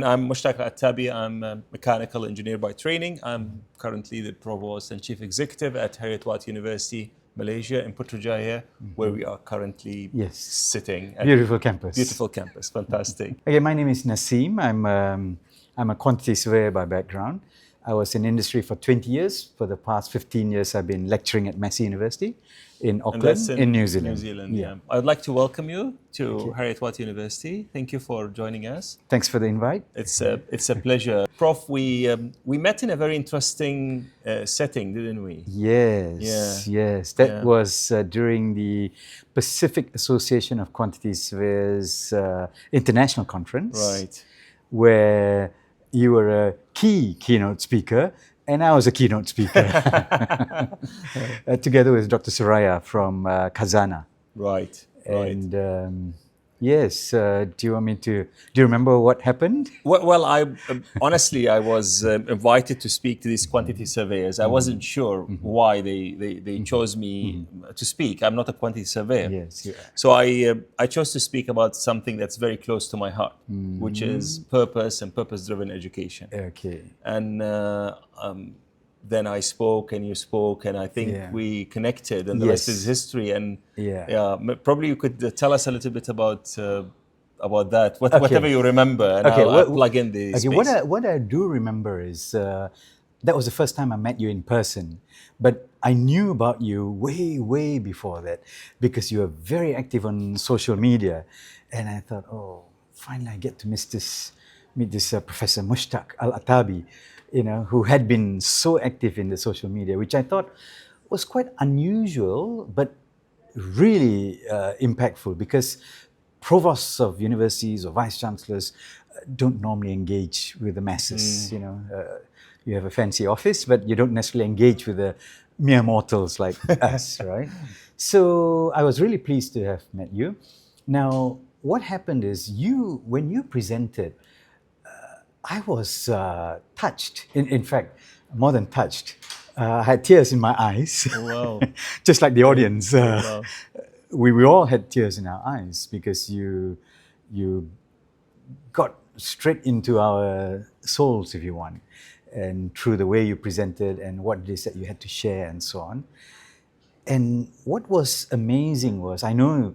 I'm Mushtaq Al-Atabi. I'm a mechanical engineer by training. I'm currently the provost and chief executive at Heriot-Watt University, Malaysia, in Putrajaya, where we are currently sitting. Beautiful campus. Beautiful campus, fantastic. Okay, my name is Naseem. I'm a quantity surveyor by background. I was in industry for 20 years. For the past 15 years, I've been lecturing at Massey University in Auckland, in New Zealand. New Zealand, yeah. I'd like to welcome you to Heriot-Watt University. Thank you for joining us. Thanks for the invite. It's a pleasure. Prof, we met in a very interesting setting, didn't we? Yes, yes. That was during the Pacific Association of Quantity Surveyors International Conference. Right. Where you were a keynote speaker, and I was a keynote speaker, together with Dr. Soraya from Kazana. Right. And yes, do you remember what happened? Well, I honestly, I was invited to speak to these quantity surveyors. I wasn't sure why they chose me to speak. I'm not a quantity surveyor. Yes, yeah. So I chose to speak about something that's very close to my heart, which is purpose and purpose-driven education. Okay. And then I spoke and you spoke, and I think we connected, and the rest is history. And probably you could tell us a little bit about that, whatever you remember, and I'll plug in the space. What I do remember is that was the first time I met you in person, but I knew about you way before that, because you were very active on social media, and I thought, oh, finally I get to meet this Professor Mushtaq Al-Atabi, who had been so active in the social media, which I thought was quite unusual, but really impactful, because provosts of universities or vice chancellors don't normally engage with the masses. You have a fancy office, but you don't necessarily engage with the mere mortals like us, right? So I was really pleased to have met you. Now, what happened is when you presented, I was touched. In fact, more than touched. I had tears in my eyes. Wow. Just like the audience. Wow. We all had tears in our eyes, because you got straight into our souls, if you want, and through the way you presented and what it is that you had to share and so on. And what was amazing was, I know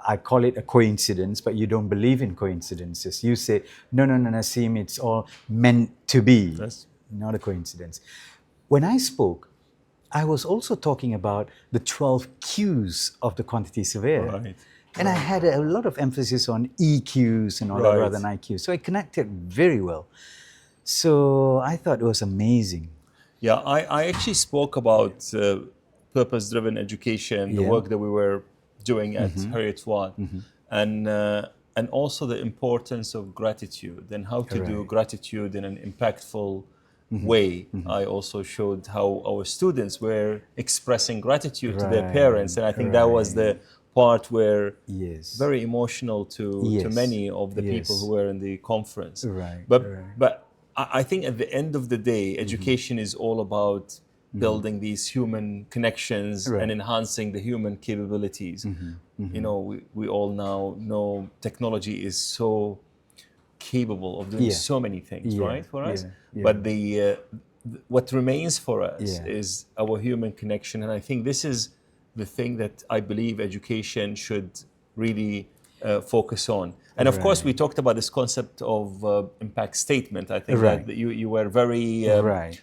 I call it a coincidence, but you don't believe in coincidences. You say, no, Naseem, it's all meant to be, not a coincidence. When I spoke, I was also talking about the 12 Qs of the quantity surveyor. Right. And I had a lot of emphasis on EQs and all that rather than IQs. So it connected very well. So I thought it was amazing. Yeah, I actually spoke about purpose-driven education, the work that we were doing at Heriot-Watt, and also the importance of gratitude and how to do gratitude in an impactful way. I also showed how our students were expressing gratitude to their parents, and I think that was the part where very emotional to many of the people who were in the conference. But I think at the end of the day, education is all about building these human connections and enhancing the human capabilities. We all now know technology is so capable of doing so many things, right, for us. But what remains for us is our human connection, and I think this is the thing that I believe education should really focus on. And of course, we talked about this concept of impact statement. I think that you were very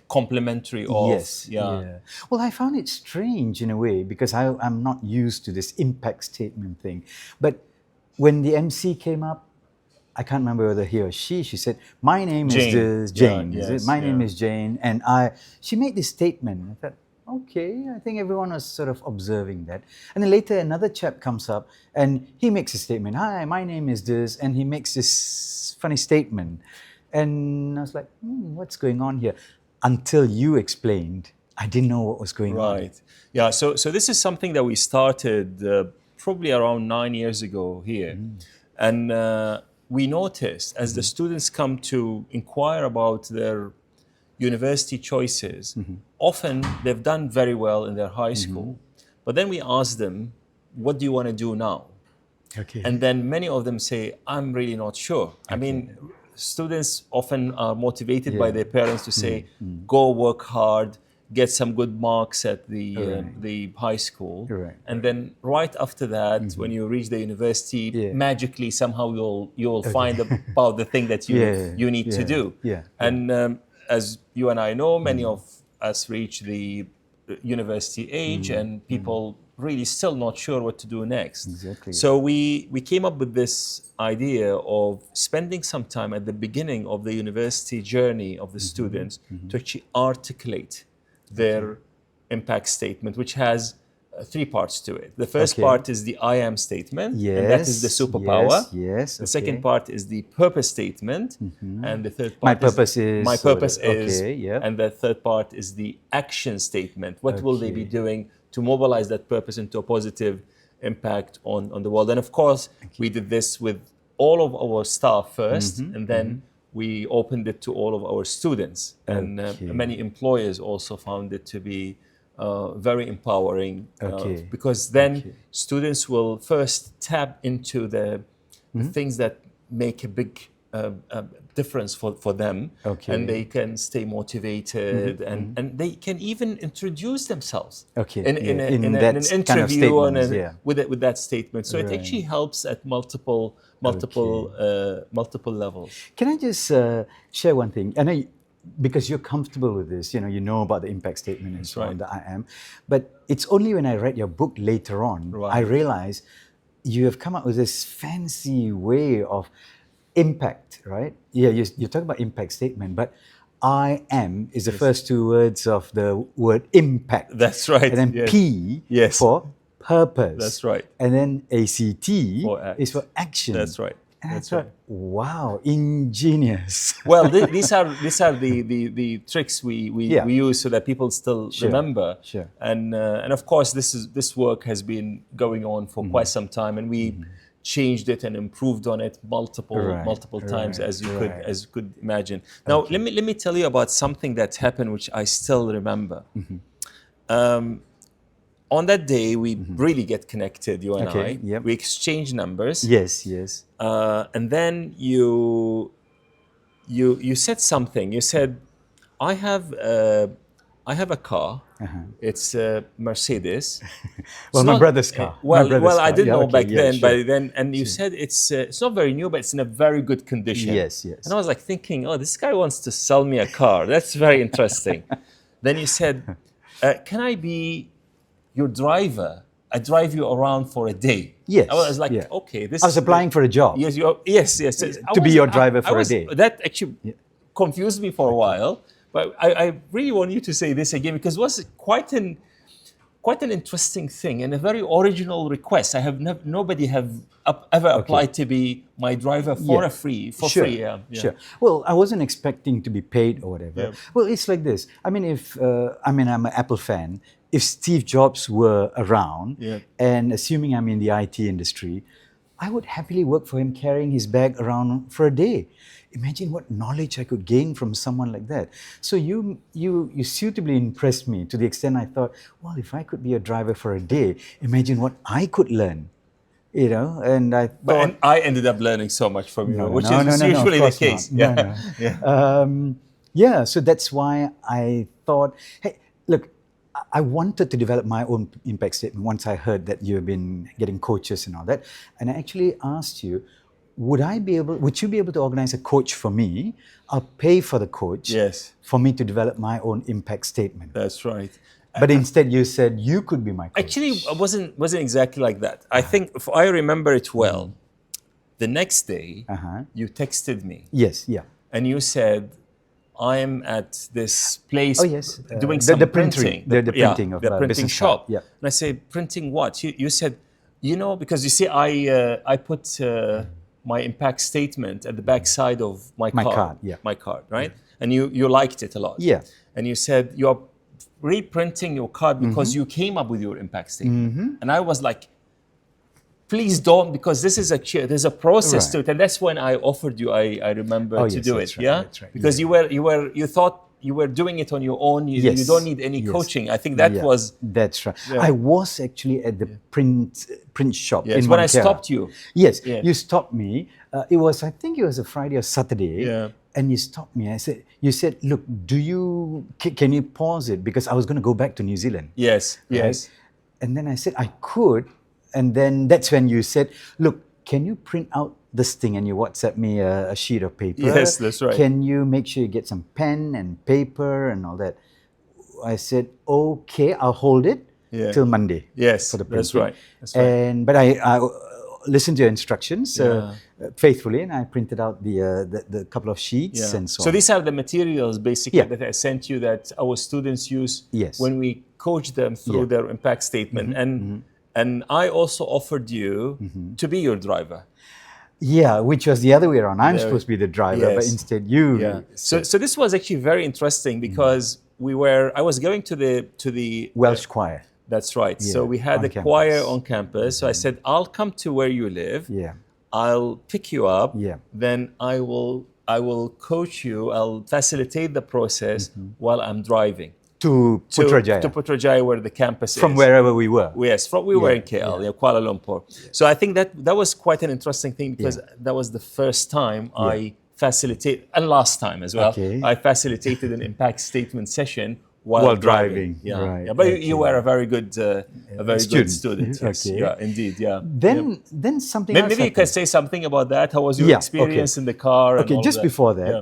complimentary of. Well, I found it strange in a way, because I'm not used to this impact statement thing. But when the MC came up, I can't remember whether he or she said, my name is Jane. My name is Jane. And she made this statement. I thought, okay, I think everyone was sort of observing that. And then later another chap comes up and he makes a statement. Hi, my name is this. And he makes this funny statement. And I was like, what's going on here? Until you explained, I didn't know what was going on. Right. Yeah, so this is something that we started probably around 9 years ago here. And we noticed as the students come to inquire about their university choices, often they've done very well in their high school, but then we ask them, what do you want to do now? And then many of them say, I'm really not sure. I mean, students often are motivated by their parents to say, go work hard, get some good marks at the high school, and then right after that, when you reach the university, magically somehow you'll find about the thing that you need to do. And as you and I know, many of us reach the university age, and people really still not sure what to do next. So we came up with this idea of spending some time at the beginning of the university journey of the students to actually articulate their impact statement, which has 3 parts to it. The first part is the I am statement, and that is the superpower. The second part is the purpose statement, and the third part my purpose is, and the third part is the action statement. What will they be doing to mobilize that purpose into a positive impact on the world? And of course, we did this with all of our staff first, and then we opened it to all of our students. And many employers also found it to be very empowering, because then students will first tap into the things that make a big difference for them, and they can stay motivated, and they can even introduce themselves in an interview kind of with that statement. So it actually helps at multiple levels. Can I just share one thing? I know because you're comfortable with this, you know about the impact statement and so on, the I am. But it's only when I read your book later on, I realized you have come up with this fancy way of impact, right? Yeah, you talk about impact statement, but I am is the first 2 words of the word impact. That's right. And then P for purpose. That's right. And then ACT is for action. That's right. And I thought, wow, ingenious. Well, these are the tricks we use so that people still remember. And of course, this work has been going on for quite some time, and we changed it and improved on it multiple times, as you could imagine. Now, let me tell you about something that happened, which I still remember. On that day, we really get connected, you and I. We exchange numbers. And then you said something. You said, I have a car. It's a Mercedes. Well, my brother's car. Well, I didn't know back then, but then, and you said it's not very new, but it's in a very good condition. And I was like thinking, oh, this guy wants to sell me a car. That's very interesting. Then you said, can I be your driver? I drive you around for a day. I was like, okay, this. I was applying for a job. Yes. To be your driver for a day. That actually confused me for a while, but I really want you to say this again, because it was quite an interesting thing and a very original request. I have nobody have ever applied to be my driver for free. Sure. Well, I wasn't expecting to be paid or whatever. Well, it's like this. I mean, I'm an Apple fan. If Steve Jobs were around, and assuming I'm in the IT industry, I would happily work for him carrying his bag around for a day. Imagine what knowledge I could gain from someone like that. So you suitably impressed me to the extent I thought, well, if I could be a driver for a day, imagine what I could learn. And I thought... But I ended up learning so much from you, which is usually the case. So that's why I thought, hey, look, I wanted to develop my own impact statement once I heard that you've been getting coaches and all that. And I actually asked you, would you be able to organize a coach for me? I'll pay for the coach for me to develop my own impact statement. That's right. But instead you said you could be my coach. Actually, it wasn't exactly like that. I think, if I remember it well, the next day you texted me. And you said, I am at this place doing some printing. The printing of the printing business shop. Card. And I said, printing what? You said, because you see, I put my impact statement at the back side of my card. My card, right? And you liked it a lot. And you said, you're reprinting your card because you came up with your impact statement. And I was like, please don't, because there's a process to it, and that's when I offered you. I remember to do it. Because you thought you were doing it on your own. You Yes. don't need any Yes. coaching. I think that Yeah, was that's right. Yeah. I was actually at the print shop yes in when I Montclair. stopped you. Yes, Yeah. you stopped me. I think it was a Friday or Saturday. Yeah. And you stopped me. You said, look, can you pause it? Because I was going to go back to New Zealand. Yes. Right? Yes. And then I said, I could. And then that's when you said, look, can you print out this thing? And you WhatsApp me a sheet of paper. Yes, that's right. Can you make sure you get some pen and paper and all that? I said, okay, I'll hold it Yeah. till Monday. Yes, for the that's printing. right. That's right. But I listened to your instructions faithfully, and I printed out the couple of sheets and so on. So these are the materials basically Yeah. that I sent you that our students use Yes. when we coach them through Yeah. their impact statement. And I also offered you to be your driver. Yeah, which was the other way around. I'm supposed to be the driver, but Yes. instead you. Yeah. So this was actually very interesting because I was going to the Welsh choir. That's right. So Yeah, we had on a campus. choir on campus. So I said, I'll come to where you live. Yeah. I'll pick you up. Yeah. Then I will coach you. I'll facilitate the process while I'm driving To Putrajaya. to Putrajaya, where the campus From is. wherever we were. Yes, we were in KL, Kuala Lumpur. So I think that was quite an interesting thing because that was the first time I facilitated, and last time as well, Okay. I facilitated an impact statement session while While driving. driving, Yeah, right, yeah. But okay. you were a very good good student. Yes. Okay. Yeah, indeed. Yeah. Then something else Maybe you can happened. say something about that. How was your Yeah, experience okay. in the car? And Okay, all of just that? before that, Yeah.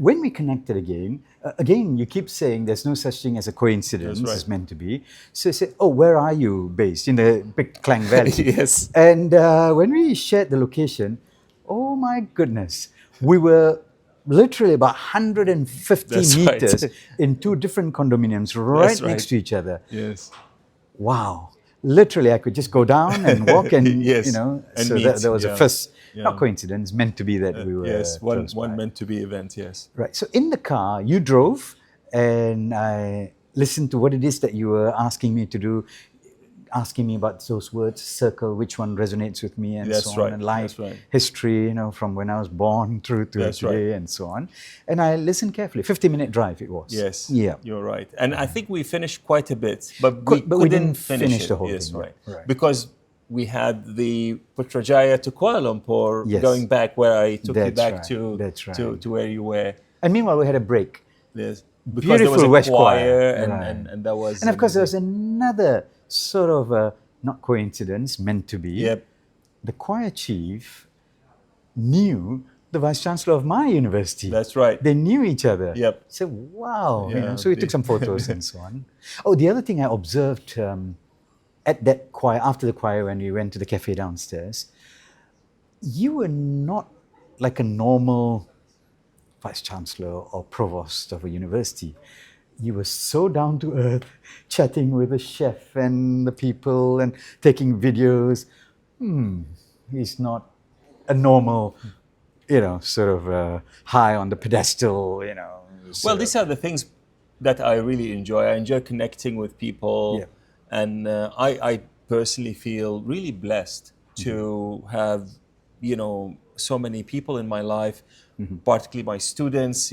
when we connected again, you keep saying there's no such thing as a coincidence. That's right. It's meant to be. So I said, oh, where are you based? In the Big Klang Valley. Yes. And when we shared the location, oh my goodness, we were literally about 150 That's right. meters in two different condominiums right That's right. next to each other. Yes. Wow. Literally, I could just go down and walk and, Yes, and and so meet, that was yeah. the first, Yeah. not coincidence, meant to be that we were Yes, one close by. meant to be event. Yes. Right. So in the car, you drove, and I listened to what it is that you were asking me to do, asking me about those words, circle, which one resonates with me, and That's so on, right, and life, that's right. history, from when I was born through to That's today, and so on. And I listened carefully. 50-minute drive it was. Yes. Yeah. You're right. And I think we finished quite a bit, but But we couldn't didn't finish it. the whole Yes, thing, right. right. Because we had the Putrajaya to Kuala Lumpur Yes. going back where I took you That's back right, that's right. to where you were. And meanwhile, we had a break. Yes. Because Beautiful there was Welsh a choir choir. and, Right. and that was And of course, there was another sort of not coincidence, meant to be. Yep. The choir chief knew the vice chancellor of my university. That's right. They knew each other. Yep. So wow, Yeah, so we took some photos and so on. Oh, the other thing I observed at that choir, after the choir, when we went to the cafe downstairs, you were not like a normal vice chancellor or provost of a university. You were so down to earth, chatting with the chef and the people and taking videos. He's not a normal, sort of high on the pedestal, Well, sort of- these are the things that I really enjoy. I enjoy connecting with people, Yeah. and I personally feel really blessed to have, so many people in my life, particularly my students,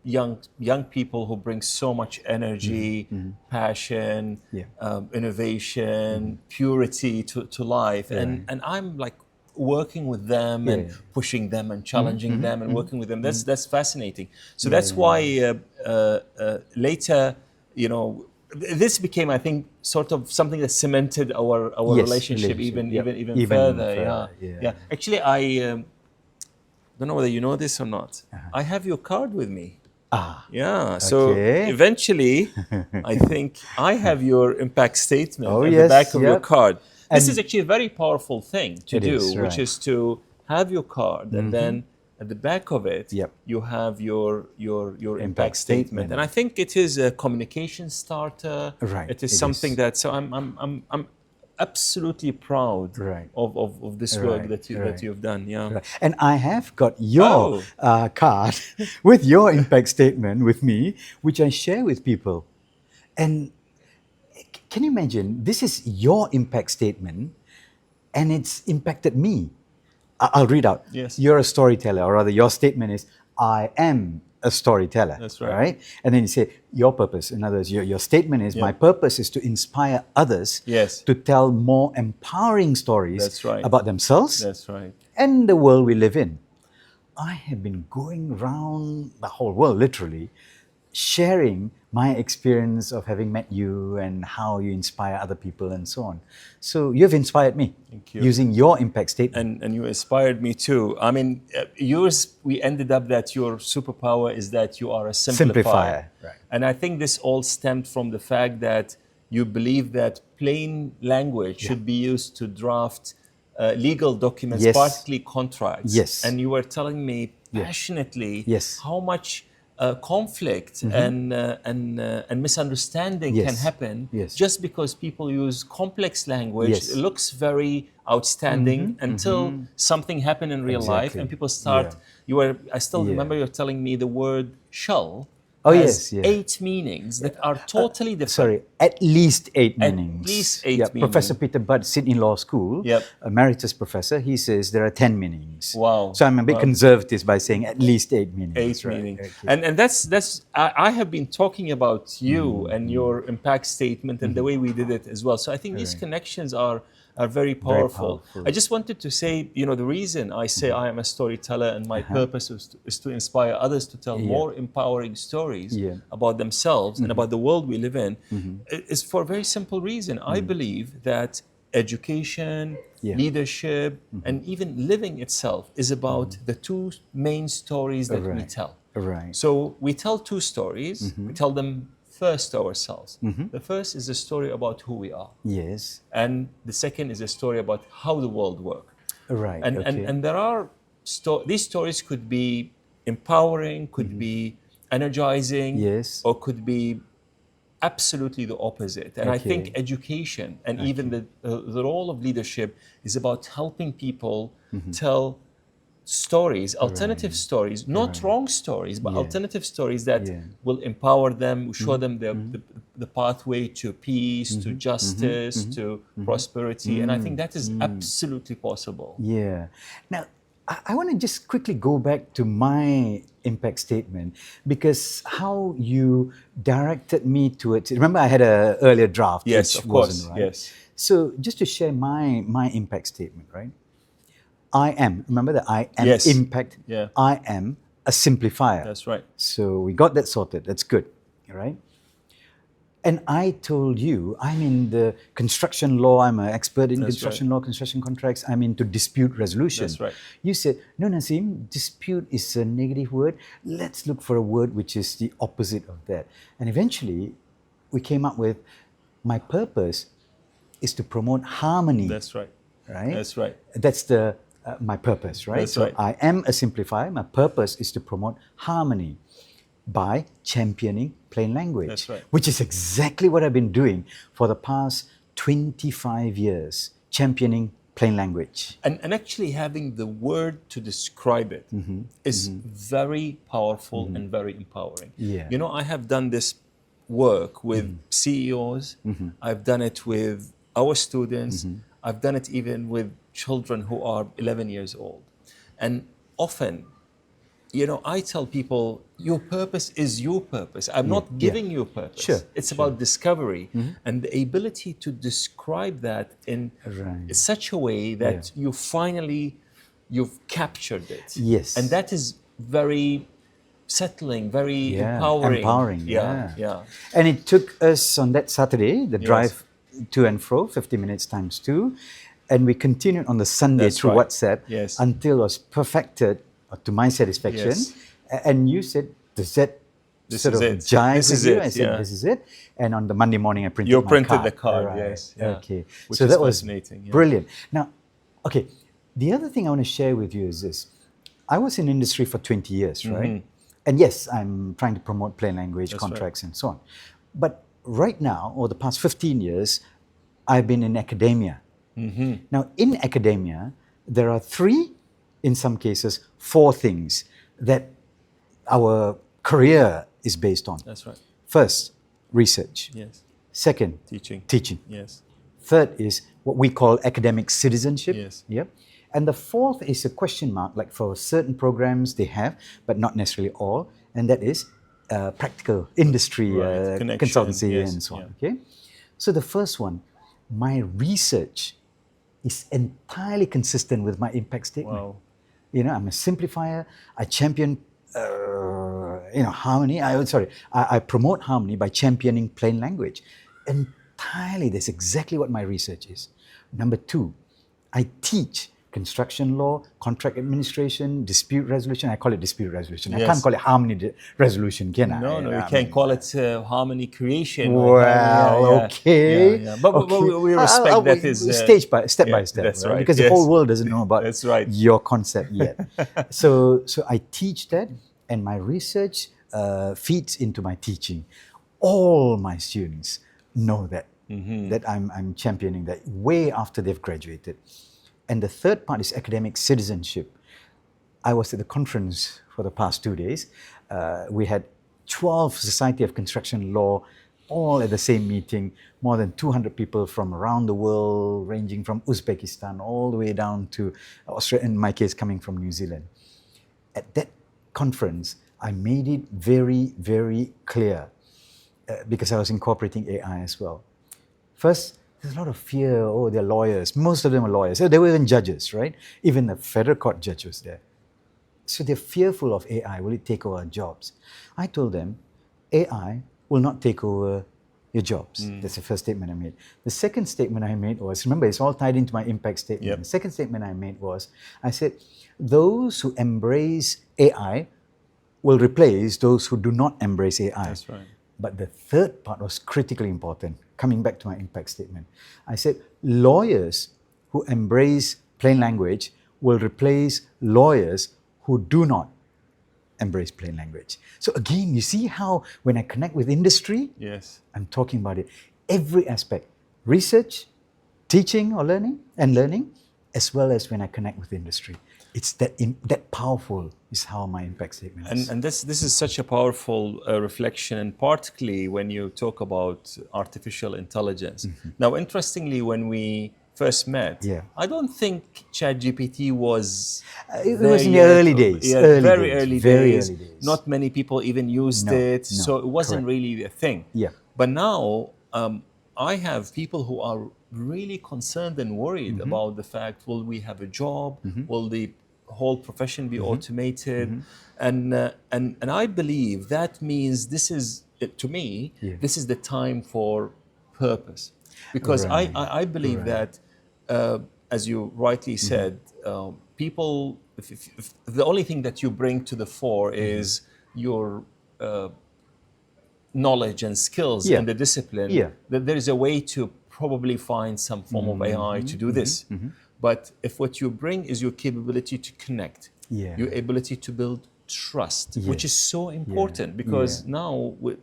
young people who bring so much energy, passion, Yeah. innovation, purity to life, and I'm like working with them and Yeah. pushing them and challenging them and working with them. That's fascinating. So that's why later, this became, I think, sort of something that cemented our Yes, relationship relationship, yep. even Even further. further, Yeah. yeah. Actually, I don't know whether you know this or not. I have your card with me. Ah, Yeah. So Okay. eventually, I think I have your impact statement Oh, at the yes, back of your yep. card. This And- is actually a very powerful thing to It do, is, which right. is to have your card and then at the back of it, Yep. you have your impact Impact statement. statement. And I think it is a communication starter. Right, It is it something is. that, so I'm absolutely proud Right. of this work Right, that right. you've done. Yeah. right. And I have got your card with your impact statement with me, which I share with people. And can you imagine? This is your impact statement, and it's impacted me. I'll read out. Yes. You're a storyteller, or rather, your statement is, I am a storyteller. That's right. And then you say your purpose. In other words, your statement is my purpose is to inspire others to tell more empowering stories about themselves That's right. and the world we live in. I have been going around the whole world, literally, sharing my experience of having met you and how you inspire other people and so on. So you've inspired me. Thank you. Using your impact statement. And you inspired me too. I mean, yours, we ended up that your superpower is that you are a simplifier. Right. And I think this all stemmed from the fact that you believe that plain language should be used to draft legal documents, particularly contracts. Yes. And you were telling me passionately how much conflict and misunderstanding can happen just because people use complex language. It looks very outstanding until something happened in real life and people start. I still remember you're telling me the word shell. Has 8 meanings that are totally different. Sorry, at least 8 meanings. At least 8 meanings. Professor Peter Budd, Sydney Law School, emeritus professor, he says there are 10 meanings. Wow. So I'm a bit conservative by saying at least 8 meanings. 8 meanings. Okay. And that's I have been talking about you and your impact statement and the way we did it as well. So I think these connections are very powerful. I just wanted to say, the reason I say I am a storyteller and my purpose is to inspire others to tell more empowering stories about themselves and about the world we live in is for a very simple reason. I believe that education, leadership, and even living itself is about the 2 main stories that we tell. So we tell 2 stories. We tell them first to ourselves. The first is a story about who we are. Yes. And the second is a story about how the world works. And there are these stories could be empowering, could be energizing, or could be absolutely the opposite. And I think education and even the role of leadership is about helping people tell stories, alternative stories, not wrong stories, but alternative stories that will empower them, show them the pathway to peace, to justice, to prosperity. And I think that is absolutely possible. Yeah. Now, I want to just quickly go back to my impact statement because how you directed me towards it. Remember, I had an earlier draft, yes, which of course, wasn't right. Yes. So just to share my impact statement, right? I am, remember the I am impact? I am a simplifier. That's right. So we got that sorted. That's good, right? And I told you, I'm in the construction law. I'm an expert in construction law, construction contracts. I'm into dispute resolution. That's right. You said, no, Naseem, dispute is a negative word. Let's look for a word which is the opposite of that. And eventually, we came up with, my purpose is to promote harmony. That's right. Right? That's right. That's the my purpose, right? That's right. I am a simplifier. My purpose is to promote harmony by championing plain language. That's right. Which is exactly what I've been doing for the past 25 years, championing plain language. And actually having the word to describe it is very powerful and very empowering. Yeah. I have done this work with CEOs. I've done it with our students. I've done it even with children who are 11 years old. And often, I tell people, your purpose is your purpose. I'm not giving you a purpose. It's about discovery and the ability to describe that in such a way that you've captured it. Yes. And that is very settling, very empowering. Yeah. And it took us on that Saturday, the drive to and fro, 50 minutes times 2. And we continued on the Sunday through WhatsApp until it was perfected to my satisfaction. And you said, does that sort of jive with you? I said, this is it. And on the Monday morning, I printed my card. The card, yes. Okay. Which so is that was fascinating. Brilliant. Now, okay, the other thing I want to share with you is this. I was in industry for 20 years, right? And yes, I'm trying to promote plain language, contracts, and so on. But right now, or the past 15 years, I've been in academia. Now, in academia, there are 3, in some cases, 4 things that our career is based on. That's right. First, research. Yes. Second, teaching. Teaching. Yes. Third is what we call academic citizenship. Yes. Yep. And the fourth is a question mark, like for certain programs they have, but not necessarily all, and that is practical industry Right. Connection. consultancy Yes. and so on. Yeah. Okay, so the first one, my research is entirely consistent with my impact statement. Wow. You know, I'm a simplifier. I champion, harmony. I promote harmony by championing plain language. Entirely, that's exactly what my research is. Number two, I teach construction law, contract administration, dispute resolution. I call it dispute resolution. I can't Yes. call it harmony resolution, can I? No, You no, know, you I can't mean, call it harmony creation. well, okay. Yeah. But Okay. we respect that is Step yeah, by step, that's right? right. Because the Yes. whole world doesn't know about That's right. your concept yet. So I teach that, and my research feeds into my teaching. All my students know that that I'm championing that way after they've graduated. And the third part is academic citizenship. I was at the conference for the past 2 days. We had 12 Society of Construction Law all at the same meeting, more than 200 people from around the world, ranging from Uzbekistan all the way down to Australia, in my case, coming from New Zealand. At that conference, I made it very, very clear because I was incorporating AI as well. First, there's a lot of fear. Oh, they're lawyers. Most of them are lawyers. They were even judges, right? Even the federal court judge was there. So they're fearful of AI. Will it take over our jobs? I told them, AI will not take over your jobs. That's the first statement I made. The second statement I made was, remember, it's all tied into my impact statement. Yep. The second statement I made was, I said, those who embrace AI will replace those who do not embrace AI. That's right. But the third part was critically important, coming back to my impact statement. I said, lawyers who embrace plain language will replace lawyers who do not embrace plain language. So again, you see how when I connect with industry, Yes. I'm talking about it. Every aspect, research, teaching or learning, as well as when I connect with industry. It's that powerful is how my impact statement is. And this is such a powerful reflection, and particularly when you talk about artificial intelligence. Now, interestingly, when we first met, Yeah. I don't think ChatGPT was It there was in the yet. early days. Yeah, Early very days, early very days. early days. Not many people even used No, it, no, so it wasn't correct. really a thing. Yeah. But now, I have people who are really concerned and worried about the fact: will we have a job? Will the whole profession be automated? And I believe that means this is, to me, this is the time for purpose, because Right. I believe that, as you rightly said, people, if the only thing that you bring to the fore is your knowledge and skills Yeah. and the discipline, Yeah. that there is a way to probably find some form of AI to do this. But if what you bring is your capability to connect, Yeah. your ability to build trust, which is so important, Yeah. because now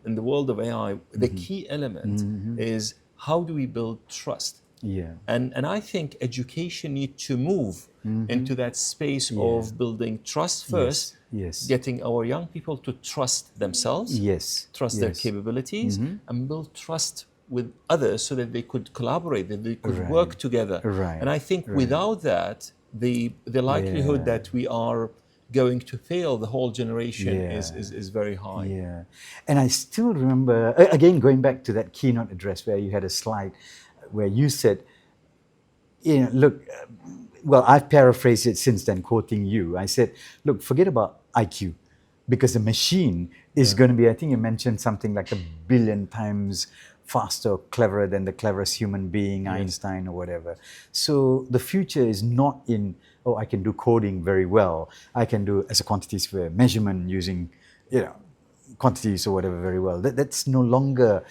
in the world of AI, the key element is how do we build trust? Yeah. And I think education needs to move into that space of building trust first, Yes. getting our young people to trust themselves, Yes. trust their Yes. capabilities, and build trust with others so that they could collaborate, that they could work together. Right. And I think without that, the likelihood that we are going to fail the whole generation is very high. Yeah. And I still remember, again, going back to that keynote address where you had a slide where you said, look, well, I've paraphrased it since then, quoting you. I said, look, forget about IQ, because the machine is going to be, I think you mentioned something like 1 billion times faster or cleverer than the cleverest human being, Einstein or whatever. So the future is not in, oh, I can do coding very well. I can do, as a quantity surveyor, measurement using, quantities or whatever very well. That's no longer,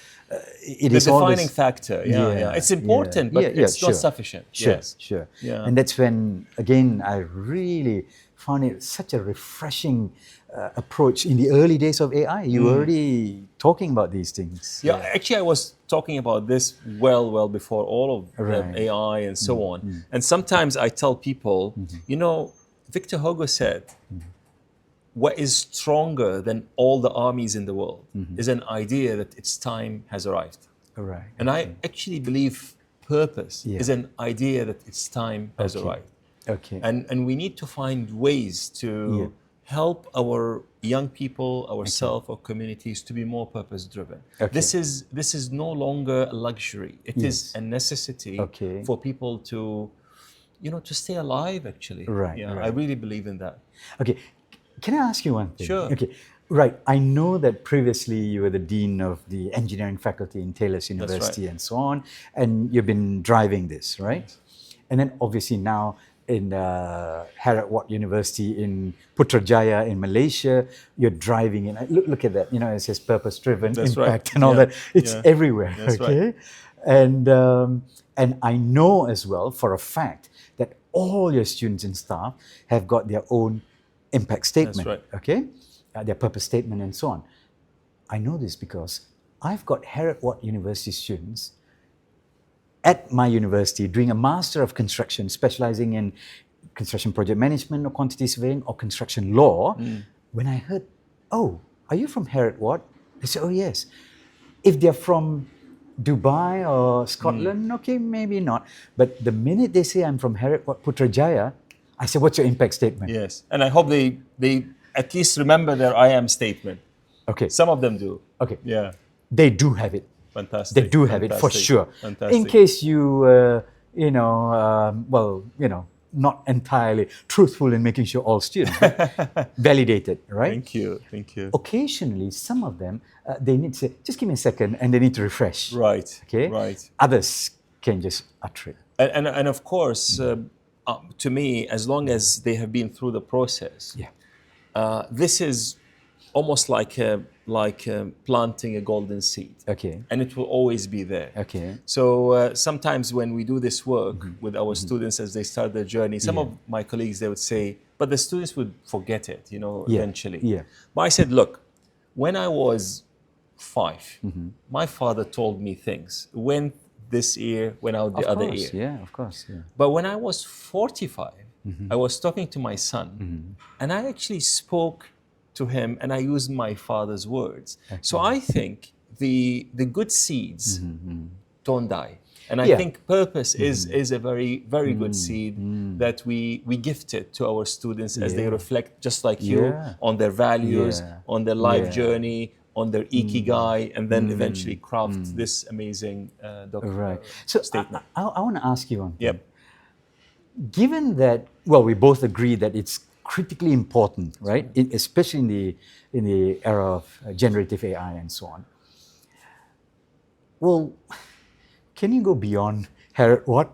it The is all defining this, factor, it's important, but it's not sufficient. Sure. Yeah. And that's when, again, I really found it such a refreshing approach. In the early days of AI, you were already talking about these things. Yeah, actually, I was talking about this well before all of AI and so on. And sometimes I tell people, Victor Hugo said, what is stronger than all the armies in the world is an idea that its time has arrived. Right. And I actually believe purpose is an idea that its time has arrived. Okay. And we need to find ways to help our young people, ourselves, our communities to be more purpose driven. Okay. This is no longer a luxury. It is a necessity Okay. for people to, to stay alive, actually. Right, Yeah, right. I really believe in that. Okay. Can I ask you one thing? Sure. Okay. Right. I know that previously you were the dean of the engineering faculty in Taylor's University and so on, and you've been driving this, right? Yes. And then obviously now in Harath Ward University in Putrajaya in Malaysia, you're driving in. Look at that. It says purpose-driven impact and all that. It's everywhere. That's okay. Right. And I know as well for a fact that all your students and staff have got their own impact statement. That's right. Okay. Their purpose statement and so on. I know this because I've got Harath Ward University students at my university doing a Master of Construction, specializing in construction project management or quantity surveying or construction law. When I heard, oh, are you from Harath Ward? They said, oh, yes. If they're from Dubai or Scotland, okay, maybe not. But the minute they say I'm from Harath Ward, Putrajaya, I said, what's your impact statement? Yes, and I hope they at least remember their I am statement. Okay. Some of them do. Okay. Yeah. They do have it. Fantastic. They do have it for sure. Fantastic. In case you, not entirely truthful in making sure all students validate it, right? Thank you. Thank you. Occasionally, some of them, they need to say, just give me a second, and they need to refresh. Right. Okay? Right. Others can just utter it. And of course, to me, as long as they have been through the process, this is almost like planting a golden seed. Okay. And it will always be there. Okay. So sometimes when we do this work with our students as they start their journey, some of my colleagues, they would say, but the students would forget it, eventually. Yeah. But I said, look, when I was 5, my father told me things. Went this ear, went out the other ear. Yeah, of course. Yeah. But when I was 45, I was talking to my son, and I actually spoke to him, and I used my father's words. Okay. So I think the good seeds don't die, and I think purpose is a very, very good seed that we gift it to our students as they reflect, just like you, on their values, on their life journey, on their ikigai, and then eventually craft this amazing statement. I want to ask you one thing. Yep. Given that, well, we both agree that it's critically important, right? Especially in the era of generative AI and so on. Well, can you go beyond Harath Ward?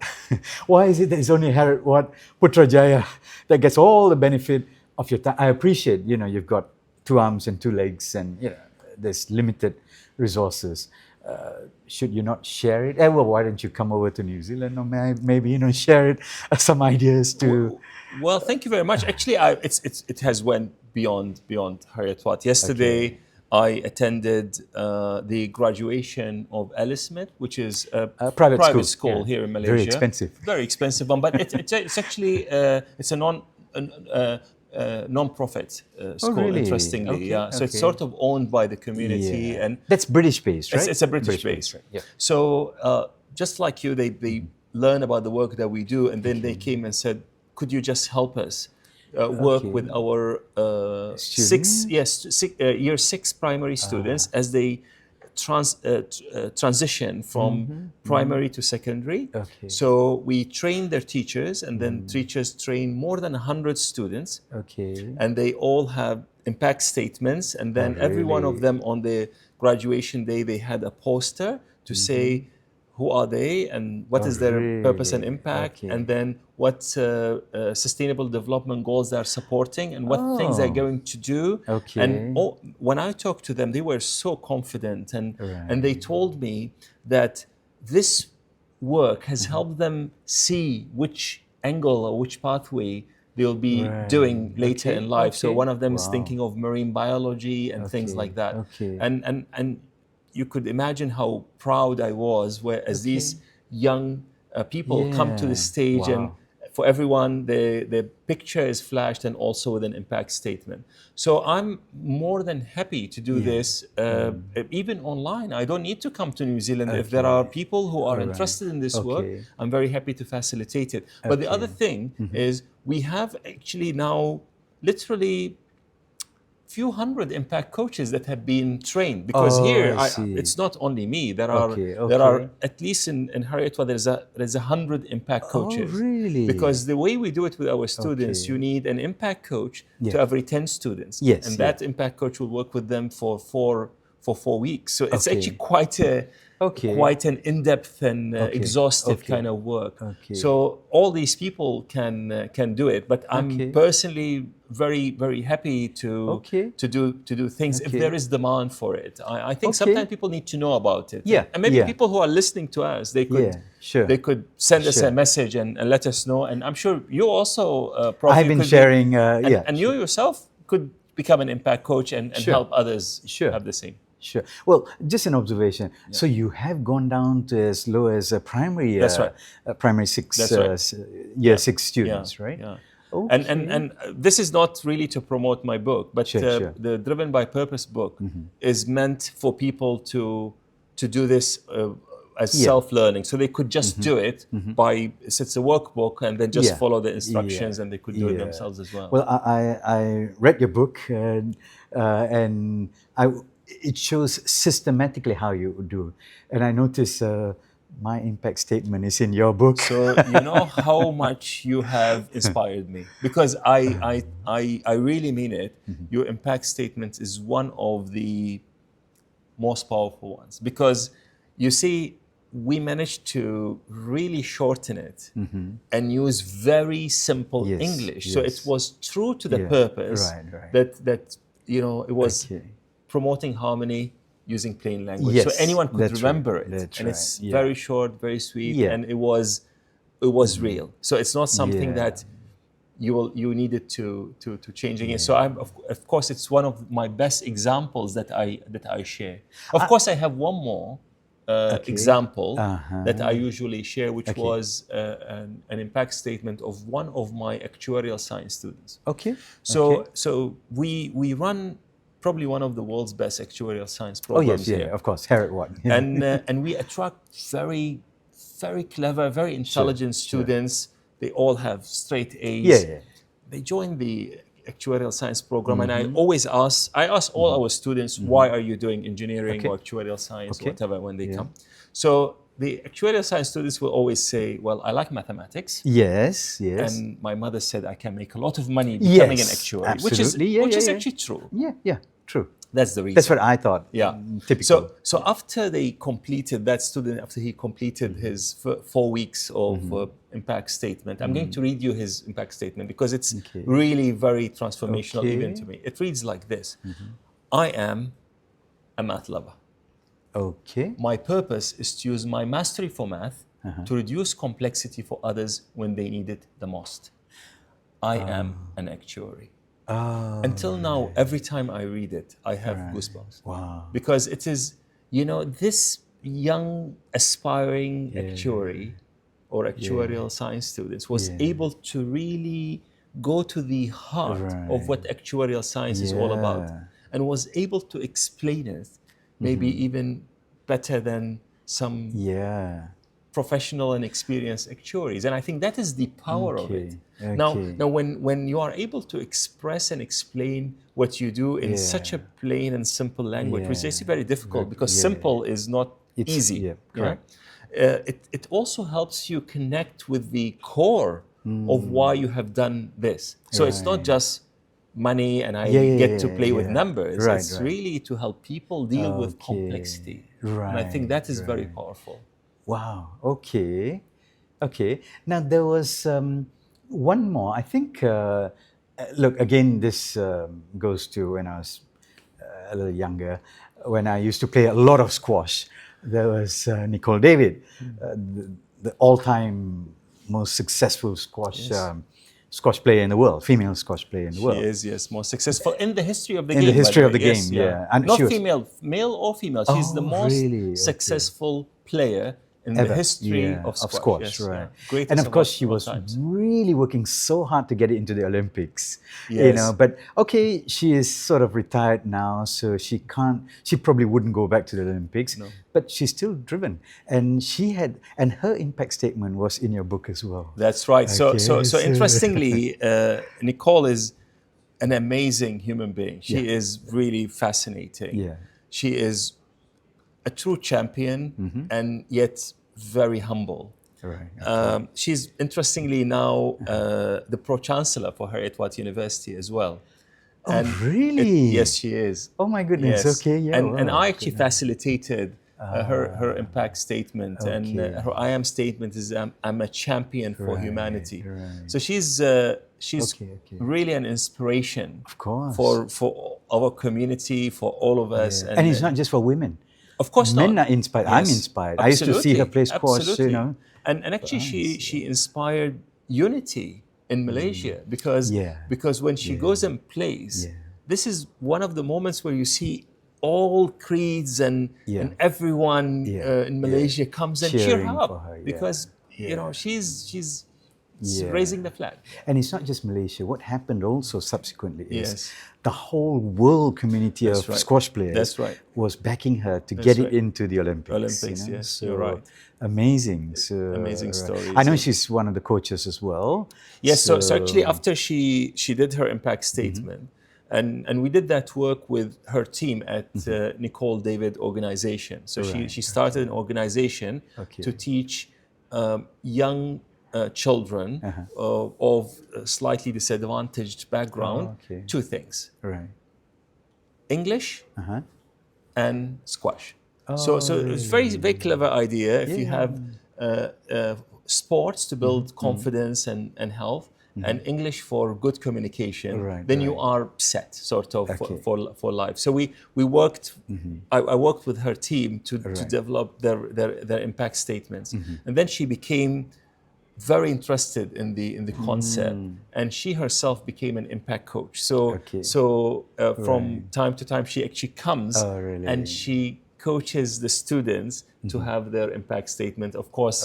Why is it that it's only Harath Ward, Putrajaya that gets all the benefit of your time? I appreciate, you've got 2 arms and 2 legs, and there's limited resources. Should you not share it? Well, why don't you come over to New Zealand, or maybe share it, some ideas to. Well, thank you very much. Actually, it has went beyond Harath Ward. Yesterday, I attended the graduation of Alice Smith, which is a private school here in Malaysia. Very expensive. Very expensive one, but it's actually it's a non-profit school. really? Interestingly, So it's sort of owned by the community, and that's British-based, right? It's a British base. Right? Yeah. So just like you, they learn about the work that we do, and then they came and said, "Could you just help us work with our year 6 primary students as they transition from primary to secondary?" Okay. So we train their teachers, and then teachers train more than 100 students. Okay. And they all have impact statements, and then every one of them on the graduation day, they had a poster to say who are they and what is their purpose and impact, and then what sustainable development goals they're supporting, and what things they're going to do. Okay. And when I talked to them, they were so confident, and they told me that this work has helped them see which angle or which pathway they'll be doing later in life. So one of them is thinking of marine biology and things like that. Okay. And you could imagine how proud I was as these young people come to the stage and for everyone, the picture is flashed and also with an impact statement. So I'm more than happy to do this, even online. I don't need to come to New Zealand. If there are people who are interested in this work, I'm very happy to facilitate it. But the other thing is we have actually now literally few hundred impact coaches that have been trained, because here it's not only me. There are at least in Harrietwa there's 100 impact coaches. Oh, really? Because the way we do it with our students, you need an impact coach to every 10 students. Yes, and that impact coach will work with them for 4 weeks. So it's actually quite an in-depth and exhaustive kind of work. So all these people can do it, but I'm personally very, very happy to do things if there is demand for it. I think sometimes people need to know about it. And maybe people who are listening to us, they could send us a message and let us know. And I'm sure you also, Prof, I've been sharing, and you yourself could become an impact coach and help others have the same. Sure. Well, just an observation. So you have gone down to as low as a primary, primary year 6 students, right? Yeah. Okay. And this is not really to promote my book, but the Driven by Purpose book is meant for people to do this as self-learning. So they could just do it by, it's a workbook, and then just follow the instructions, and they could do it themselves as well. Well, I read your book, and it shows systematically how you do. And I notice my impact statement is in your book. So you know how much you have inspired me, because I really mean it. Your impact statement is one of the most powerful ones, because you see, we managed to really shorten it and use very simple English. So it was true to the purpose that you know, it was promoting harmony using plain language, so anyone could remember it. And it's very short, very sweet, and it was real. So it's not something that you needed to change again. So of course it's one of my best examples that I share. Of course, I have one more example that I usually share, which was an impact statement of one of my actuarial science students. So we run probably one of the world's best actuarial science programs. Of course, Harrietwa. And we attract very, very clever, very intelligent students. They all have straight A's. They join the actuarial science program, and I ask all our students, why are you doing engineering or actuarial science or whatever when they come. So the actuarial science students will always say, well, I like mathematics. Yes. And my mother said I can make a lot of money becoming an actuary, which is actually true. True. That's the reason. That's what I thought. Typical. So after they completed, that student, after he completed his 4 weeks of impact statement, I'm going to read you his impact statement, because it's really very transformational even to me. It reads like this. I am a math lover. My purpose is to use my mastery for math to reduce complexity for others when they need it the most. I am an actuary. Until now, every time I read it, I have goosebumps. Wow. Because it is, you know, this young aspiring actuary or actuarial science students was able to really go to the heart of what actuarial science is all about, and was able to explain it maybe even better than some professional and experienced actuaries. And I think that is the power of it. Now when you are able to express and explain what you do in such a plain and simple language, which is very difficult, because simple is not easy. It also helps you connect with the core of why you have done this. So it's not just money and I get to play with numbers. It's really to help people deal with complexity. And I think that is very powerful. Wow. Okay. Now there was one more. I think. Look, again, this goes to when I was a little younger, when I used to play a lot of squash. There was Nicole David, the all-time most successful squash player in the world, female squash player in the world. She is, yes, most successful in the history of the game. In the history of the game, And not female, male or female. She's the most successful player in the history of squash. Yes, right. Greatest And of course, she all was times. really working so hard to get it into the Olympics. Yes. But okay, she is sort of retired now, so she probably wouldn't go back to the Olympics. No. But she's still driven, and her impact statement was in your book as well. That's right. Okay, So interestingly, Nicole is an amazing human being. She is really fascinating. Yeah. She is a true champion and yet very humble. Right. Okay. She's interestingly now the pro-chancellor for Heriot-Watt University as well. Oh, really? Yes, she is. Oh my goodness. Yes. Okay. Yeah. And wow. I actually facilitated her impact statement, and Okay. her I am statement is I'm a champion for humanity. right. So she's Okay. really an inspiration, Of course. for our community, for all of us. Yeah. And it's not just for women. Of course Men not. are inspired. Yes, I'm inspired. I used to see her play squash, absolutely. And actually she inspired unity in Malaysia because when she goes and plays, this is one of the moments where you see all creeds and everyone in Malaysia comes and cheer Cheering her for up her, because you know she's raising the flag. And it's not just Malaysia. What happened also subsequently is Yes. the whole world community of right. squash players That's right. was backing her to get it right. into the Olympics. Olympics, yes, So you're right. amazing. So, Amazing stories. I know she's one of the coaches as well. Yes, so actually after she did her impact statement, and we did that work with her team at Nicole David organization. So she started an organization to teach young children of slightly disadvantaged background two things: Right. English and squash. So it's very clever idea. If you have sports to build confidence and health, and English for good communication, then you are set sort of for life. So we worked. I worked with her team to develop their impact statements, and then she became very interested in the concept, and she herself became an impact coach. So from time to time she actually comes and she coaches the students to have their impact statement. Of course,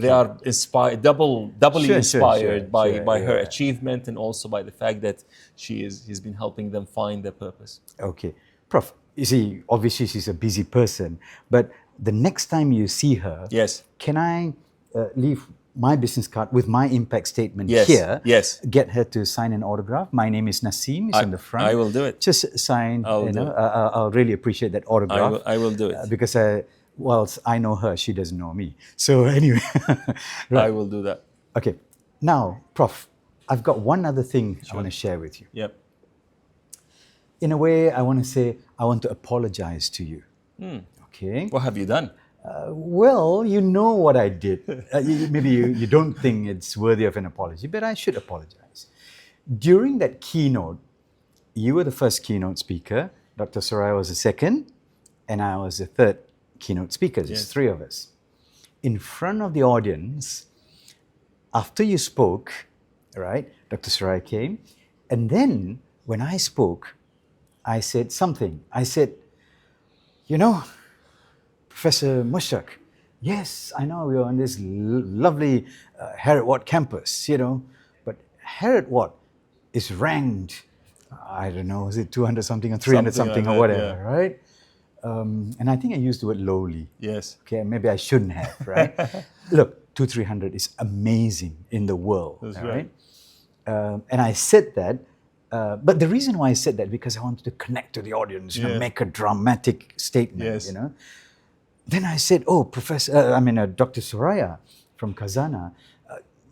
they are inspired, doubly inspired by her achievement, and also by the fact that he's been helping them find their purpose. Okay, Prof. You see, obviously she's a busy person, but the next time you see her, can I leave my business card with my impact statement here? Yes. Get her to sign an autograph. My name is Naseem. It's in the front. I will do it. Just sign. I'll really appreciate that autograph. I will do it because whilst I know her, she doesn't know me. So anyway, I will do that. Okay. Now, Prof, I've got one other thing I want to share with you. Yep. In a way, I want to say I want to apologize to you. Okay. What have you done? Well, you know what I did. Maybe you don't think it's worthy of an apology, but I should apologize. During that keynote, you were the first keynote speaker, Dr. Soraya was the second, and I was the third keynote speaker. There's three of us. In front of the audience, after you spoke, right, Dr. Soraya came, and then when I spoke, I said something. I said, you know, Professor Mushtaq, yes, I know we're on this lovely Heriot-Watt campus, you know, but Heriot-Watt is ranked, I don't know, is it 200 something or 300 something or whatever, right? And I think I used the word lowly. Yes. Okay, maybe I shouldn't have, right? Look, 200-300 is amazing in the world, That's right? And I said that, but the reason why I said that, because I wanted to connect to the audience, you know, make a dramatic statement, you know. Then I said, oh, Dr. Soraya from Kazana,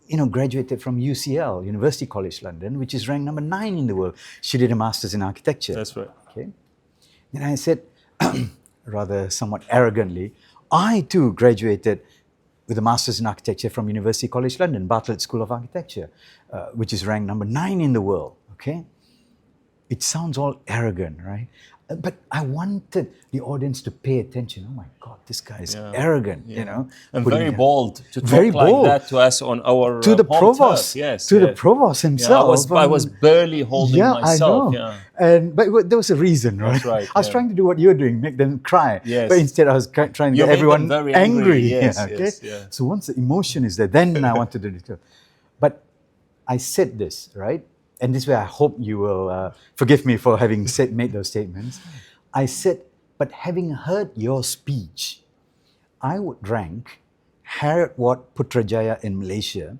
you know, graduated from UCL, University College London, which is ranked number 9 in the world. She did a master's in architecture. That's right. Okay. Then I said, rather somewhat arrogantly, I too graduated with a master's in architecture from University College London, Bartlett School of Architecture, which is ranked number 9 in the world. Okay. It sounds all arrogant, right? But I wanted the audience to pay attention. Oh my God, this guy is Yeah. arrogant, Yeah. you know. And putting very it- bold to talk Very like bold. that to us on our to the home provost, turf. Yes, to the yes. provost Yeah, himself. I was barely holding yeah, I myself. know. Yeah. And but there was a reason, right? That's right, I was yeah. trying to do what you're doing, make them cry. Yes. But instead, I was trying to You get made them everyone very angry. angry. Yes, yeah, okay. yes, yeah. So once the emotion is there, then I wanted to do it. But I said this, right? And this way, I hope you will forgive me for having made those statements. I said, but having heard your speech, I would rank Harriet Ward Putrajaya in Malaysia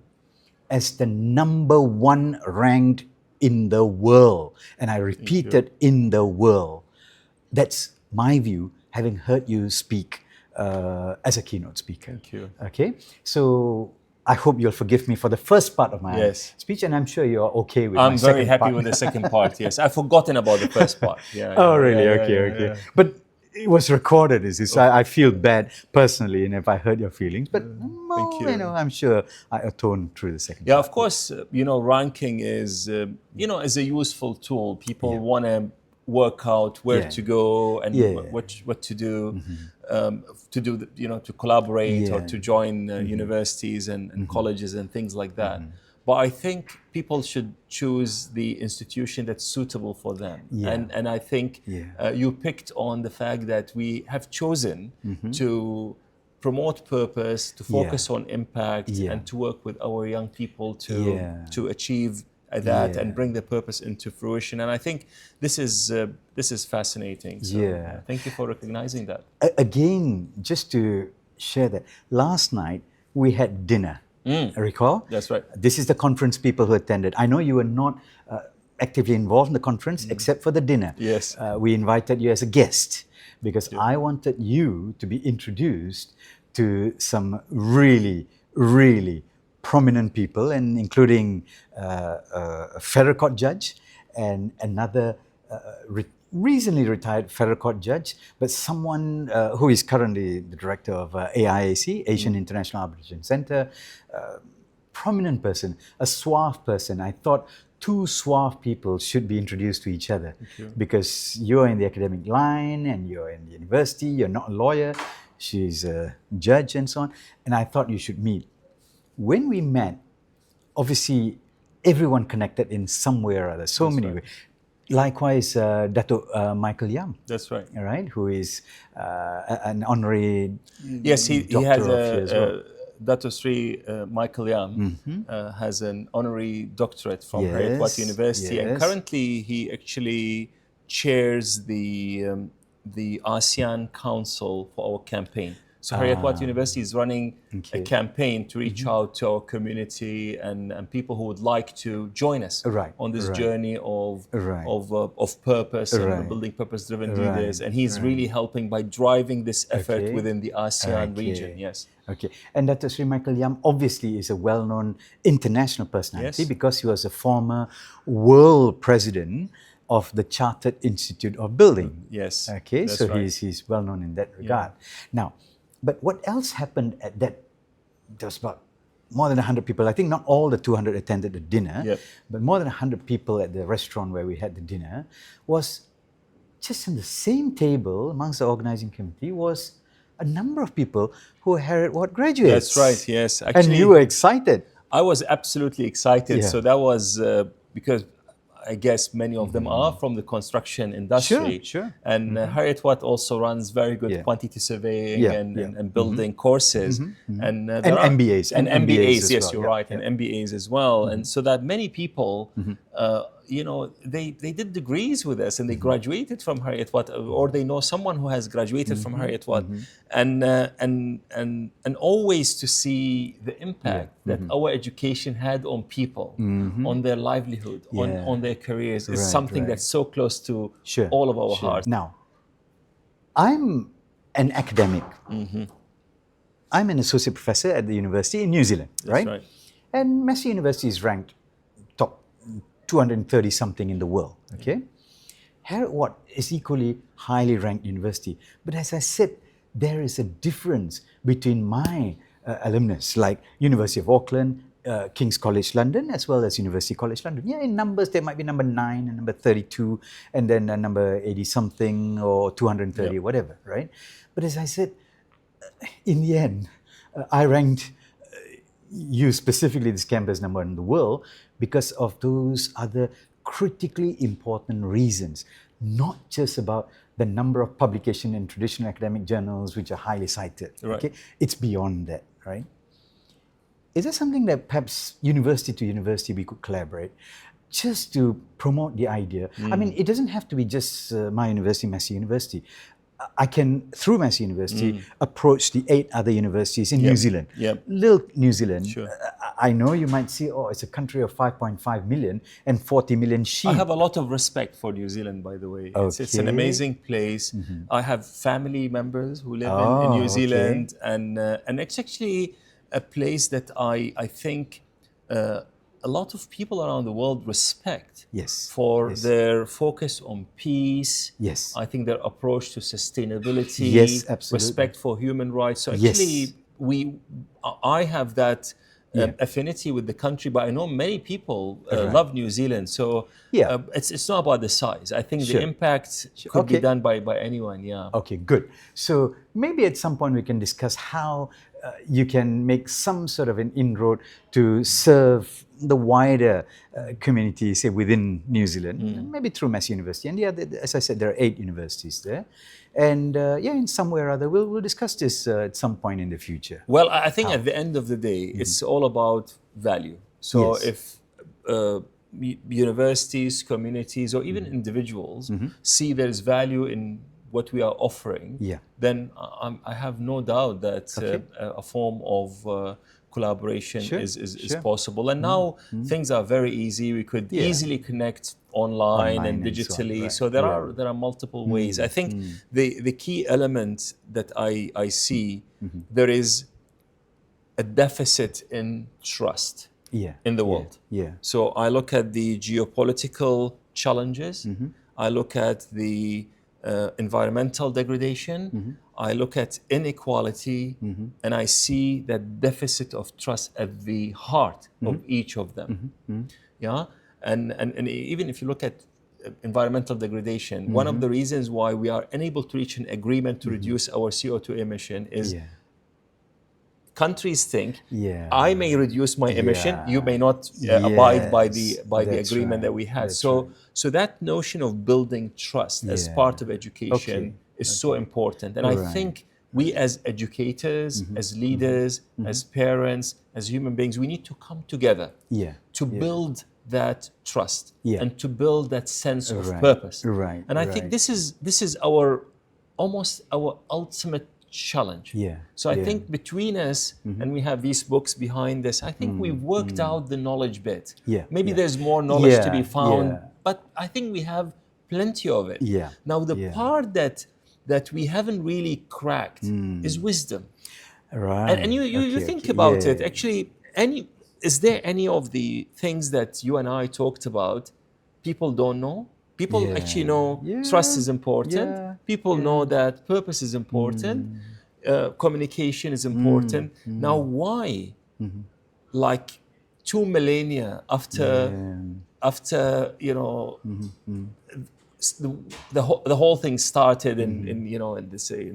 as the number one ranked in the world. And I repeated, in the world. That's my view, having heard you speak as a keynote speaker. Thank you. Okay, so I hope you'll forgive me for the first part of my Yes. speech, and I'm sure you're okay with my I'm very second happy part. with the second part. Yes, I've forgotten about the first part. Yeah. Oh, yeah, really? yeah, Okay, yeah, okay. yeah. But it was recorded, is it? So I feel bad personally, and if I hurt your feelings, but Thank you. you know, I'm sure I atoned through the second. Yeah, part. of course. Ranking is is a useful tool. People want to work out where Yeah. to go and Yeah. what to do, to collaborate or Yeah. to join universities and colleges and things like that. But I think people should choose the institution that's suitable for them. Yeah. And I think Yeah. you picked on the fact that we have chosen to promote purpose, to focus on impact, Yeah. and to work with our young people Yeah. to achieve that Yeah. and bring the purpose into fruition. And I think this is fascinating. So Yeah. thank you for recognizing that. Again, just to share that, last night we had dinner. Recall? That's right. This is the conference people who attended. I know you were not actively involved in the conference except for the dinner. Yes. We invited you as a guest because I wanted you to be introduced to some really, really prominent people, and including a federal court judge and another recently retired federal court judge, but someone who is currently the director of AIAC, Asian International Arbitration Center, prominent person, a suave person. I thought two suave people should be introduced to each other because you're in the academic line and you're in the university, you're not a lawyer, she's a judge and so on, and I thought you should meet. When we met, obviously everyone connected in some way or other, so many ways. Likewise, Dato Michael Yam. That's right. All right, who is an honorary Yes, he has doctor of here as well. Dato Sri Michael Yam has an honorary doctorate from Harriet Watt University, and currently he actually chairs the ASEAN Council for our campaign. So Harriet Watt University is running a campaign to reach out to our community and people who would like to join us on this journey of purpose and building purpose-driven leaders. And he's really helping by driving this effort within the ASEAN region. Yes. Okay. And Dr. Sri Michael Yam obviously is a well-known international personality because he was a former world president of the Chartered Institute of Building. Yes. Okay. So he's well-known in that regard. Now, but what else happened at that? There was about more than 100 people. I think not all the 200 attended the dinner, but more than 100 people at the restaurant where we had the dinner. Was just on the same table amongst the organizing committee was a number of people who were Harriet Watt graduates. That's right, yes. Actually, and you were excited. I was absolutely excited. So that was because I guess many of them are from the construction industry. Sure. And Harriet Watt also runs very good quantity surveying and building courses. And MBAs. And MBAs, yes, well. you're right. And MBAs as well. And so that many people, they did degrees with us and they graduated from Harriet Watt, or they know someone who has graduated from Harriet Watt. And always to see the impact that our education had on people, on their livelihood, on their careers is something that's so close to all of our hearts. Now, I'm an academic. I'm an associate professor at the university in New Zealand, right? And Massey University is ranked top 230 something in the world, okay? Harriet Watt is equally highly ranked university. But as I said, there is a difference between my alumnus, like University of Auckland, King's College London as well as University College London. Yeah, in numbers, there might be number 9 and number 32 and then number 80 something or 230, whatever, right? But as I said, in the end, I ranked you specifically this campus number one in the world because of those other critically important reasons, not just about the number of publication in traditional academic journals which are highly cited. Right. Okay, it's beyond that, right? Is there something that perhaps university to university we could collaborate just to promote the idea? I mean, it doesn't have to be just my university, Massey University. I can, through Massey University, approach the 8 other universities in New Zealand. Little New Zealand. Sure. I know you might see, oh, it's a country of 5.5 million and 40 million sheep. I have a lot of respect for New Zealand, by the way. It's an amazing place. I have family members who live in New Zealand, and it's actually a place that I think a lot of people around the world respect for their focus on peace. I think their approach to sustainability, respect for human rights. So actually, I have that affinity with the country, but I know many people love New Zealand. So it's not about the size. I think the impact could be done by anyone. Okay, good. So maybe at some point we can discuss how you can make some sort of an inroad to serve the wider community, say within New Zealand, maybe through Massey University. And as I said, there are 8 universities there. And in some way or other, we'll discuss this at some point in the future. Well, I think at the end of the day, it's all about value. So if universities, communities, or even individuals see there's value in what we are offering, then I have no doubt that a form of collaboration is possible. And now things are very easy. We could easily connect online and digitally. So there are multiple ways. I think the key element that I see, there is a deficit in trust in the world. So I look at the geopolitical challenges. I look at the environmental degradation. I look at inequality, and I see that deficit of trust at the heart of each of them. And even if you look at environmental degradation, one of the reasons why we are unable to reach an agreement to reduce our CO2 emission is countries think I may reduce my emission, you may not abide by the agreement that we had. So that notion of building trust as part of education is so important. And I think we as educators, as leaders, as parents, as human beings, we need to come together to build that trust and to build that sense of purpose. And I think this is our ultimate challenge. So I think between us, and we have these books behind us, I think we've worked out the knowledge bit. Maybe there's more knowledge to be found, but I think we have plenty of it. Now the part that we haven't really cracked is wisdom. And you think about it. Actually, is there any of the things that you and I talked about people don't know? People actually know trust is important. People know that purpose is important. Communication is important. Now, why, like 2 millennia after the whole thing started in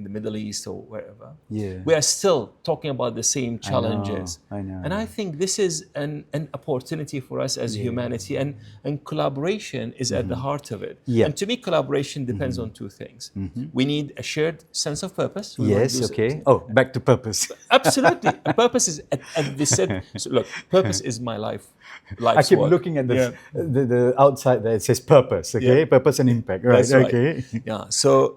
the Middle East or wherever, we are still talking about the same challenges. I know. And I think this is an opportunity for us as humanity, and collaboration is at the heart of it. And to me, collaboration depends on 2 things. We need a shared sense of purpose. Back to purpose. Absolutely. Purpose is at the center. So look, purpose is my life. I keep looking at the outside there. It says purpose. Purpose and impact. That's right. So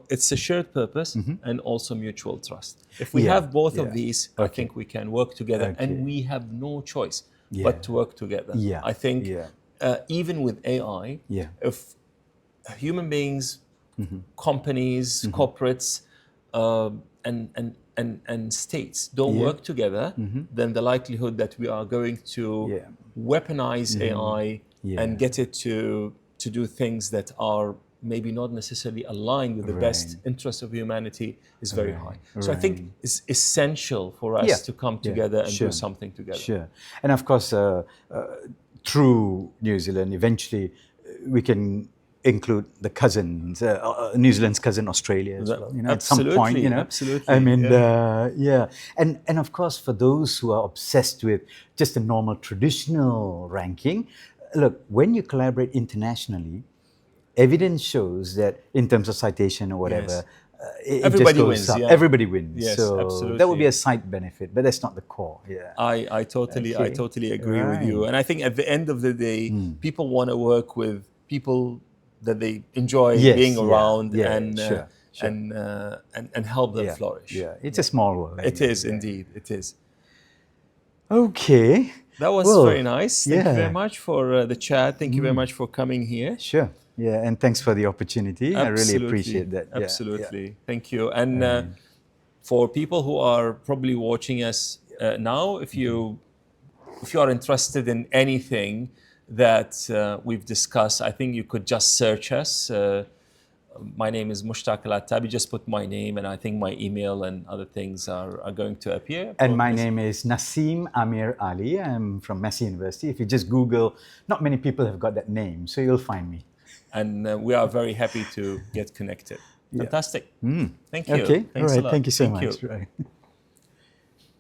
it's a shared purpose and also mutual trust. If we have both of these, I think we can work together, and we have no choice but to work together. I think even with AI, if human beings, companies, corporates, and states don't work together, then the likelihood that we are going to weaponize AI and get it to do things that are maybe not necessarily aligned with the best interest of humanity is very high. So I think it's essential for us to come together and do something together. Sure. And of course, through New Zealand, eventually we can include the cousins, New Zealand's cousin Australia as well. You know, at some point, you know. Absolutely. I mean, and of course, for those who are obsessed with just a normal traditional ranking, look, when you collaborate internationally, evidence shows that in terms of citation or whatever, everybody wins. Yeah. Everybody wins. Yes, so absolutely. that would be a side benefit, but that's not the core. Yeah. I totally agree with you. And I think at the end of the day, people want to work with people that they enjoy being around and help them flourish. Yeah, it's a small world. It is indeed. It is. Okay. That was very nice. Thank you very much for the chat. Thank you very much for coming here. Sure. Yeah, and thanks for the opportunity. I really appreciate that. Absolutely. Thank you. And for people who are probably watching us now, if you are interested in anything that we've discussed, I think you could just search us. My name is Mushtaq Al-Atabi. Just put my name, and I think my email and other things are going to appear. And my name is Naseem Ali. I'm from Massey University. If you just Google, not many people have got that name, so you'll find me. And we are very happy to get connected. Fantastic. Thank you. Okay. Thanks all right. a lot. Thank you so much. Right.